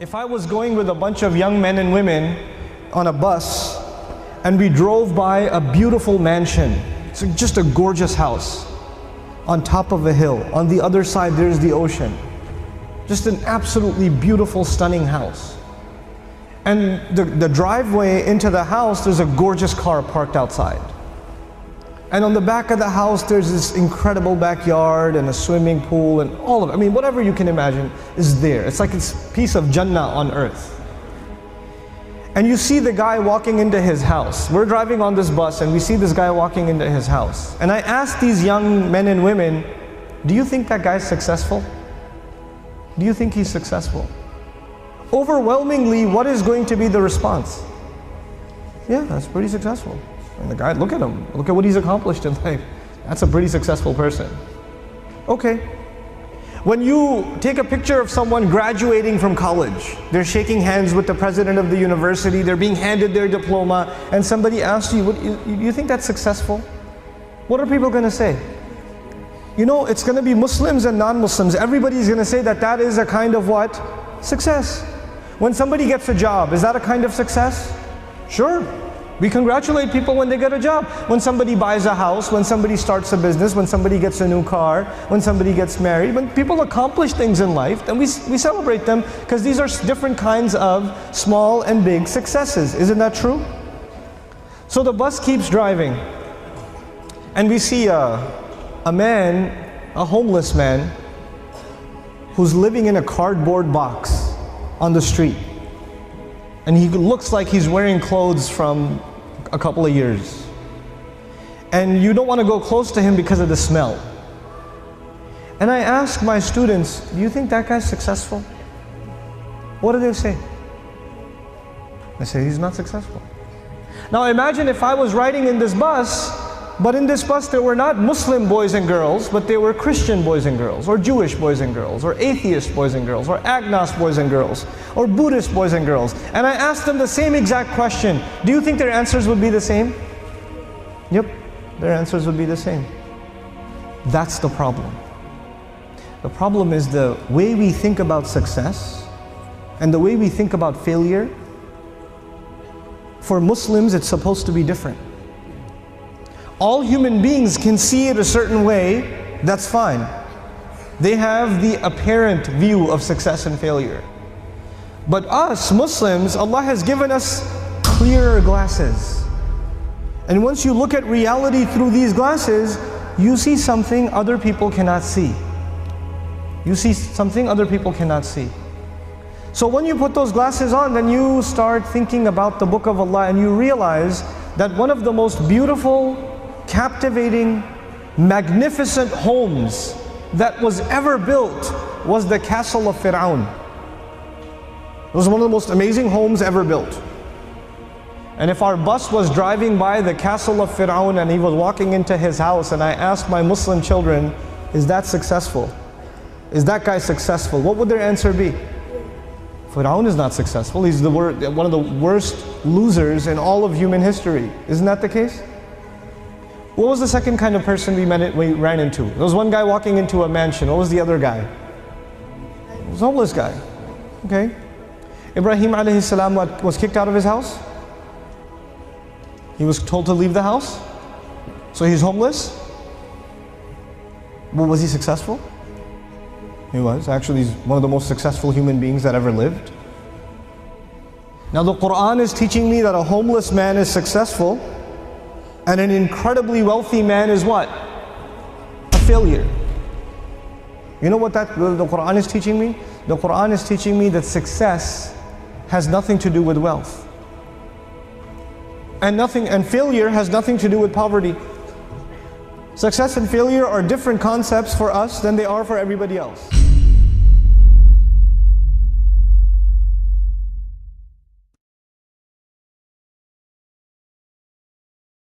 If I was going with a bunch of young men and women on a bus and we drove by a beautiful mansion, it's just a gorgeous house on top of a hill. On the other side there's the ocean. Just an absolutely beautiful, stunning house. And the driveway into the house, there's a gorgeous car parked outside. And on the back of the house there's this incredible backyard and a swimming pool and all of it. I mean, whatever you can imagine is there. It's like it's a piece of Jannah on earth. And you see the guy walking into his house. We're driving on this bus and we see this guy walking into his house. And I asked these young men and women, do you think that guy's successful? Do you think he's successful? Overwhelmingly, what is going to be the response? Yeah, that's pretty successful. And the guy, look at him. Look at what he's accomplished in life. That's a pretty successful person. Okay. When you take a picture of someone graduating from college, they're shaking hands with the president of the university, they're being handed their diploma, and somebody asks you, you think that's successful? What are people going to say? You know, it's going to be Muslims and non-Muslims. Everybody's going to say that that is a kind of what? Success. When somebody gets a job, is that a kind of success? Sure. We congratulate people when they get a job. When somebody buys a house, when somebody starts a business, when somebody gets a new car, when somebody gets married, when people accomplish things in life, then we celebrate them because these are different kinds of small and big successes. Isn't that true? So the bus keeps driving and we see a man, a homeless man, who's living in a cardboard box on the street. And he looks like he's wearing clothes from a couple of years. And you don't want to go close to him because of the smell. And I ask my students, do you think that guy's successful? What do they say? They say he's not successful. Now imagine if I was riding in this bus, but in this bus there were not Muslim boys and girls, but they were Christian boys and girls, or Jewish boys and girls, or atheist boys and girls, or agnostic boys and girls, or Buddhist boys and girls. And I asked them the same exact question. Do you think their answers would be the same? Yep, their answers would be the same. That's the problem. The problem is the way we think about success and the way we think about failure. For Muslims, it's supposed to be different. All human beings can see it a certain way, that's fine. They have the apparent view of success and failure. But us, Muslims, Allah has given us clearer glasses. And once you look at reality through these glasses, you see something other people cannot see. You see something other people cannot see. So when you put those glasses on, then you start thinking about the Book of Allah and you realize that one of the most beautiful, captivating, magnificent homes that was ever built was the castle of Fir'aun. It was one of the most amazing homes ever built. And if our bus was driving by the castle of Fir'aun and he was walking into his house and I asked my Muslim children, is that successful? Is that guy successful? What would their answer be? Fir'aun is not successful. He's one of the worst losers in all of human history. Isn't that the case? What was the second kind of person we ran into? There was one guy walking into a mansion. What was the other guy? It was a homeless guy. Okay. Ibrahim alayhi salam was kicked out of his house. He was told to leave the house. So he's homeless. Well, was he successful? He was. Actually, he's one of the most successful human beings that ever lived. Now the Quran is teaching me that a homeless man is successful and an incredibly wealthy man is what? A failure. You know what the Quran is teaching me? The Quran is teaching me that success has nothing to do with wealth. And failure has nothing to do with poverty. Success and failure are different concepts for us than they are for everybody else.